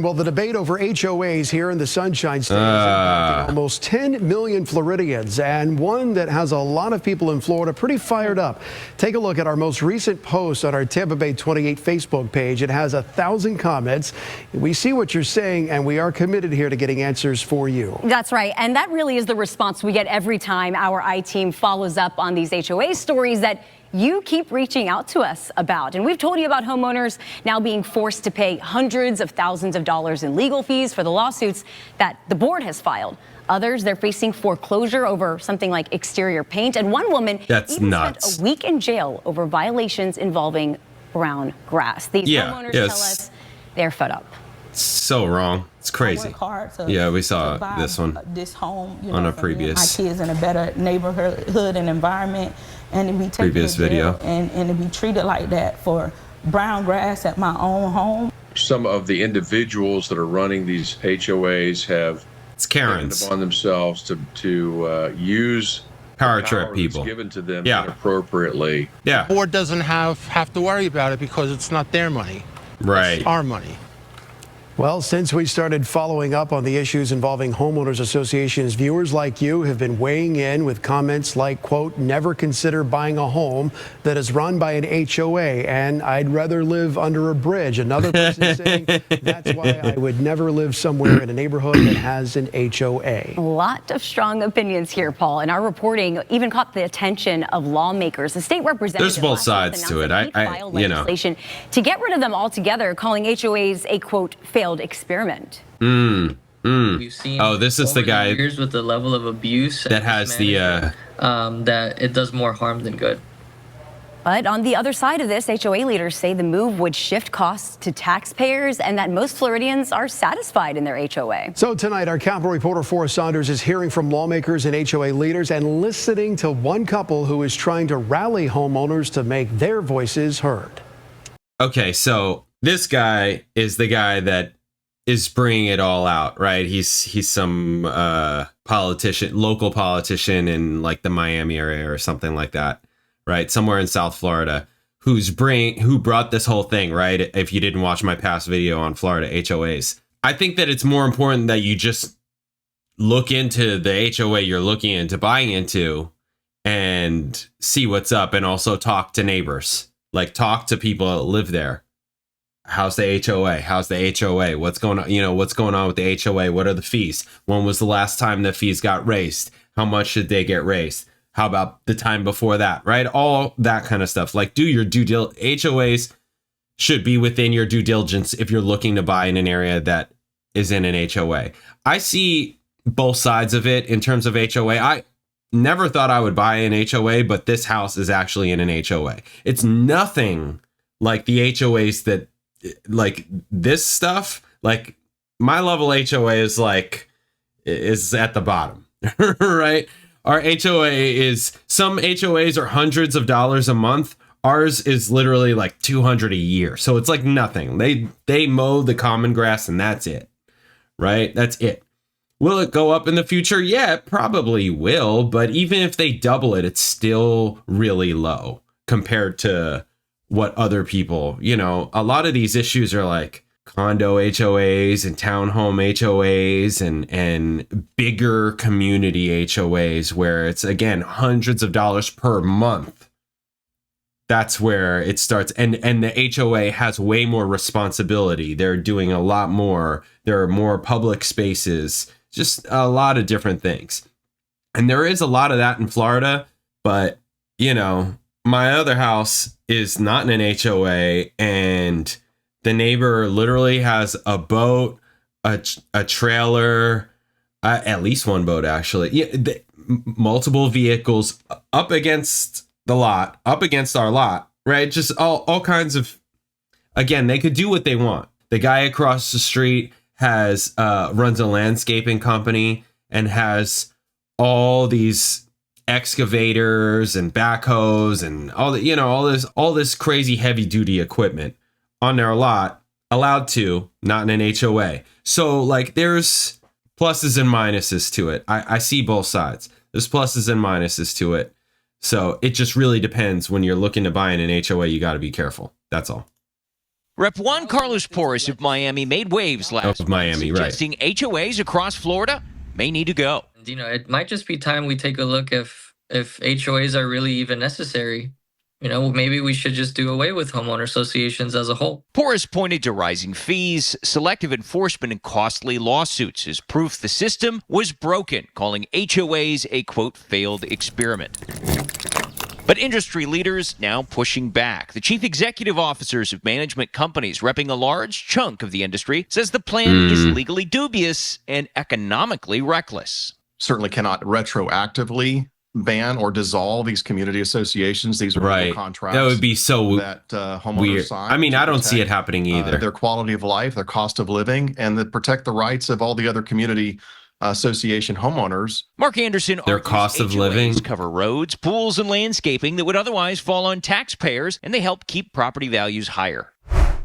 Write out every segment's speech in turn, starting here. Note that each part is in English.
Well, the debate over HOAs here in the Sunshine State is impacting almost 10 million Floridians, and one that has a lot of people in Florida pretty fired up. Take a look at our most recent post on our Tampa Bay 28 Facebook page. It has 1,000 comments. We see what you're saying, and we are committed here to getting answers for you. That's right, and that really is the response we get every time our I-team follows up on these HOA stories that you keep reaching out to us about. And we've told you about homeowners now being forced to pay hundreds of thousands of dollars in legal fees for the lawsuits that the board has filed. Others, they're facing foreclosure over something like exterior paint. And one woman even spent a week in jail over violations involving brown grass. These homeowners tell us they're fed up. So wrong. It's crazy. Yeah, we saw this one on a previous. My kids in a better neighborhood and environment, and to be taken previous video and to be treated like that for brown grass at my own home. Some of the individuals that are running these HOAs have taken it upon themselves to use power trip people given to them inappropriately. Yeah, the board doesn't have to worry about it because it's not their money. Right. It's our money. Well, since we started following up on the issues involving homeowners associations, viewers like you have been weighing in with comments like, quote, never consider buying a home that is run by an HOA, and I'd rather live under a bridge. Another person saying that's why I would never live somewhere in a neighborhood that has an HOA. A lot of strong opinions here, Paul, and our reporting even caught the attention of lawmakers. The state representative There's both sides to it. I legislation to get rid of them altogether, calling HOAs a, quote, failed experiment. We've seen this is the guy years with the level of abuse that has the that it does more harm than good. But on the other side of this, HOA leaders say the move would shift costs to taxpayers and that most Floridians are satisfied in their HOA. So tonight, our Capitol reporter Forrest Saunders is hearing from lawmakers and HOA leaders and listening to one couple who is trying to rally homeowners to make their voices heard. Okay, so this guy is the guy that is bringing it all out, right? He's some local politician in like the Miami area or something like that, right? Somewhere in South Florida, who brought this whole thing, right? If you didn't watch my past video on Florida HOAs, I think that it's more important that you just look into the HOA you're looking into buying into and see what's up, and also talk to neighbors, like talk to people that live there. How's the HOA? How's the HOA? What's going on? What's going on with the HOA? What are the fees? When was the last time the fees got raised? How much should they get raised? How about the time before that? Right? All that kind of stuff. Like, do your due diligence. HOAs should be within your due diligence if you're looking to buy in an area that is in an HOA. I see both sides of it in terms of HOA. I never thought I would buy an HOA, but this house is actually in an HOA. It's nothing like the HOAs that, like this stuff, like my level HOA is at the bottom, right? Our HOA is, some HOAs are hundreds of dollars a month. Ours is literally like $200 a year. So it's like nothing. They mow the common grass and that's it, right? That's it. Will it go up in the future? Yeah, it probably will. But even if they double it, it's still really low compared to what other people, a lot of these issues are like condo HOAs and townhome HOAs and bigger community HOAs where it's, again, hundreds of dollars per month. That's where it starts. And the HOA has way more responsibility. They're doing a lot more. There are more public spaces, just a lot of different things. And there is a lot of that in Florida, but, my other house is not in an HOA, and the neighbor literally has a boat, a trailer, at least one boat, actually. Yeah, multiple vehicles up against our lot, right? Just all kinds of, again, they could do what they want. The guy across the street runs a landscaping company and has all these excavators and backhoes and all this crazy heavy duty equipment on their lot, allowed to, not in an HOA. So like there's pluses and minuses to it. I see both sides. There's pluses and minuses to it. So it just really depends. When you're looking to buy in an HOA, you got to be careful. That's all. Rep. Juan Carlos Porras of Miami made waves last month, suggesting HOAs across Florida may need to go. You know, it might just be time we take a look if HOAs are really even necessary. You know, maybe we should just do away with homeowner associations as a whole. Porras pointed to rising fees, selective enforcement, and costly lawsuits as proof the system was broken, calling HOAs a, quote, failed experiment. But industry leaders now pushing back. The chief executive officers of management companies repping a large chunk of the industry says the plan is legally dubious and economically reckless. Certainly cannot retroactively ban or dissolve these community associations. These are legal contracts. That would be so that homeowners weird. sign. I mean, I don't see it happening either. Their quality of life, their cost of living, and that protect the rights of all the other community association homeowners. Mark Anderson their argues cost of HOAs living cover roads, pools, and landscaping that would otherwise fall on taxpayers, and they help keep property values higher.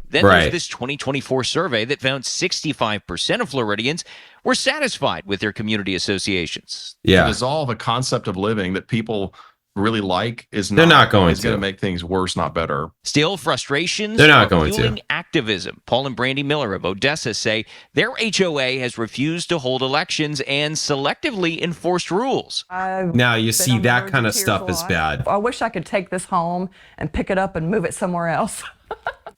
Then there's this 2024 survey that found 65% of Floridians were satisfied with their community associations. To dissolve a concept of living that people really like is they're not going to make things worse, not better. Still, frustrations they're not are going fueling to. Activism. Paul and Brandy Miller of Odessa say their HOA has refused to hold elections and selectively enforced rules. Now you see that kind of stuff is bad. I wish I could take this home and pick it up and move it somewhere else.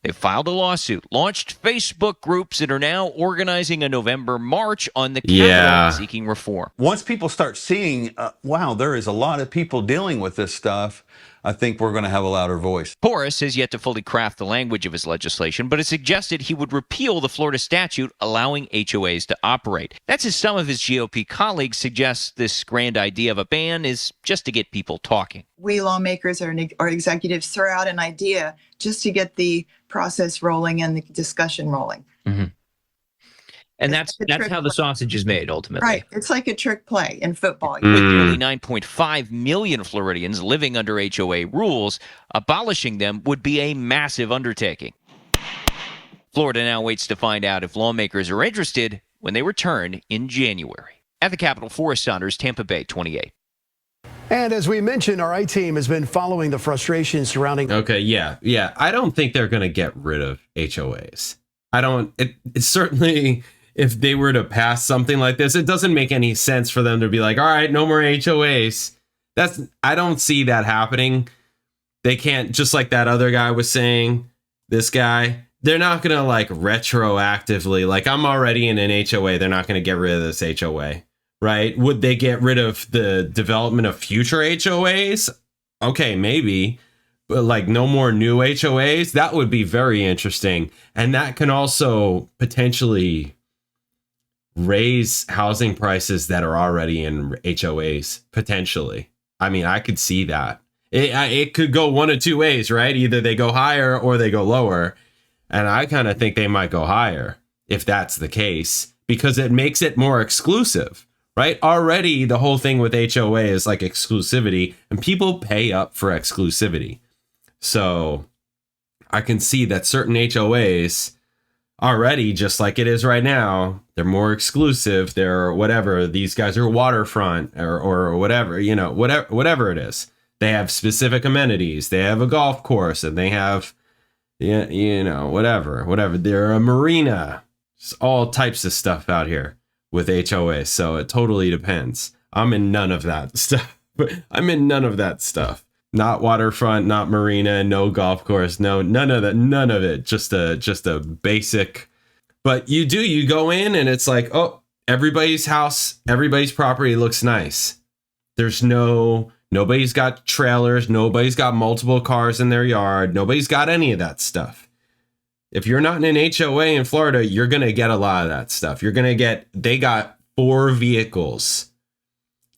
They filed a lawsuit, launched Facebook groups, and are now organizing a November march on the Capitol seeking reform. Once people start seeing, wow, there is a lot of people dealing with this stuff, I think we're going to have a louder voice. Porras has yet to fully craft the language of his legislation, but has suggested he would repeal the Florida statute allowing HOAs to operate. That's as some of his GOP colleagues suggest this grand idea of a ban is just to get people talking. We lawmakers or executives throw out an idea just to get the process rolling and the discussion rolling. And that's how the sausage is made, ultimately. Right. It's like a trick play in football. With nearly 9.5 million Floridians living under HOA rules, abolishing them would be a massive undertaking. Florida now waits to find out if lawmakers are interested when they return in January. At the Capitol, Forrest Saunders, Tampa Bay, 28. And as we mentioned, our I-team has been following the frustration surrounding... Yeah. I don't think they're going to get rid of HOAs. It's certainly... If they were to pass something like this, it doesn't make any sense for them to be like, all right, no more HOAs. I don't see that happening. They can't, just like that other guy was saying, this guy, they're not going to like retroactively, like I'm already in an HOA. They're not going to get rid of this HOA, right? Would they get rid of the development of future HOAs? Okay, maybe. But like no more new HOAs, that would be very interesting. And that can also potentially raise housing prices that are already in HOAs, potentially. I mean, I could see that. It could go one of two ways, right? Either they go higher or they go lower. And I kind of think they might go higher if that's the case, because it makes it more exclusive, right? Already the whole thing with HOA is like exclusivity, and people pay up for exclusivity. So I can see that certain HOAs already, just like it is right now, they're more exclusive. They're whatever. These guys are waterfront or whatever, whatever it is. They have specific amenities. They have a golf course and they have, whatever. They're a marina. It's all types of stuff out here with HOA. So it totally depends. I'm in none of that stuff. Not waterfront, not marina, no golf course, no, none of it. Just a basic. But you go in and it's like, oh, everybody's house, everybody's property looks nice. Nobody's got trailers, nobody's got multiple cars in their yard, nobody's got any of that stuff. If you're not in an HOA in Florida, you're gonna get a lot of that stuff. They got 4 vehicles.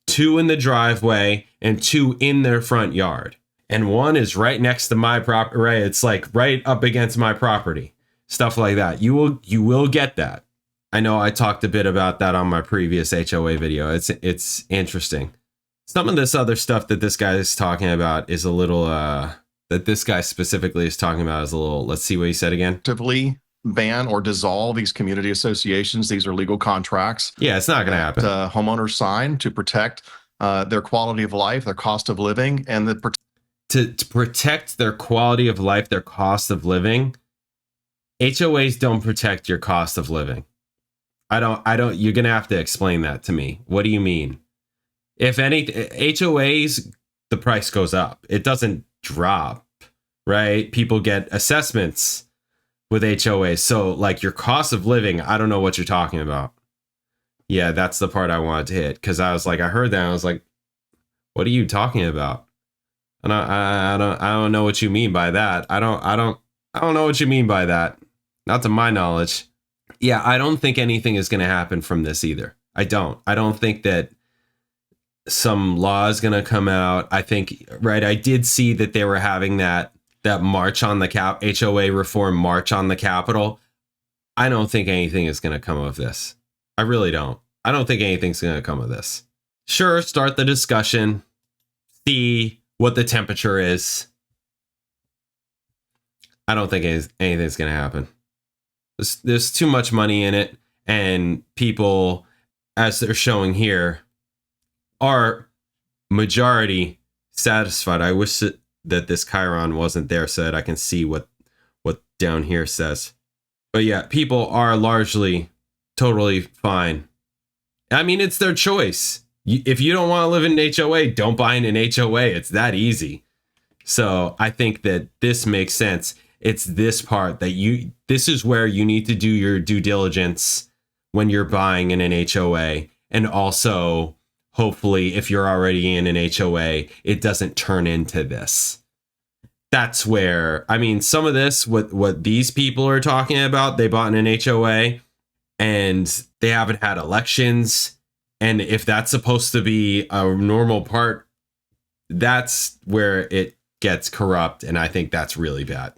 2 in the driveway and 2 in their front yard. And 1 is right next to my property, right? It's like right up against my property. Stuff like that. You will get that. I know I talked a bit about that on my previous HOA video. It's interesting. Some of this other stuff that this guy is talking about is a little, that this guy specifically is talking about is a little, let's see what he said again. Actively ban or dissolve these community associations. These are legal contracts. Yeah, it's not going to happen. Homeowners sign to protect their quality of life, their cost of living, and to protect their quality of life, their cost of living. HOAs don't protect your cost of living. I don't, you're going to have to explain that to me. What do you mean? If any, HOAs, the price goes up. It doesn't drop, right? People get assessments with HOAs. So like your cost of living, I don't know what you're talking about. Yeah, that's the part I wanted to hit. Cause I was like, I heard that. I was like, what are you talking about? And I don't know what you mean by that. I don't know what you mean by that. Not to my knowledge. Yeah, I don't think anything is going to happen from this either. I don't think that some law is going to come out. I think, right, I did see that they were having that march on the HOA reform march on the Capitol. I don't think anything is going to come of this. I really don't. I don't think anything's going to come of this. Sure, start the discussion, see what the temperature is. I don't think anything's going to happen. There's too much money in it, and people, as they're showing here, are majority satisfied. I wish that this Chiron wasn't there so that I can see what down here says. But yeah, people are largely totally fine. I mean, it's their choice. If you don't want to live in an HOA, don't buy in an HOA. It's that easy. So I think that this makes sense. It's this part that this is where you need to do your due diligence when you're buying in an HOA. And also, hopefully, if you're already in an HOA, it doesn't turn into this. That's where, I mean, some of this, what these people are talking about, they bought in an HOA and they haven't had elections. And if that's supposed to be a normal part, that's where it gets corrupt. And I think that's really bad.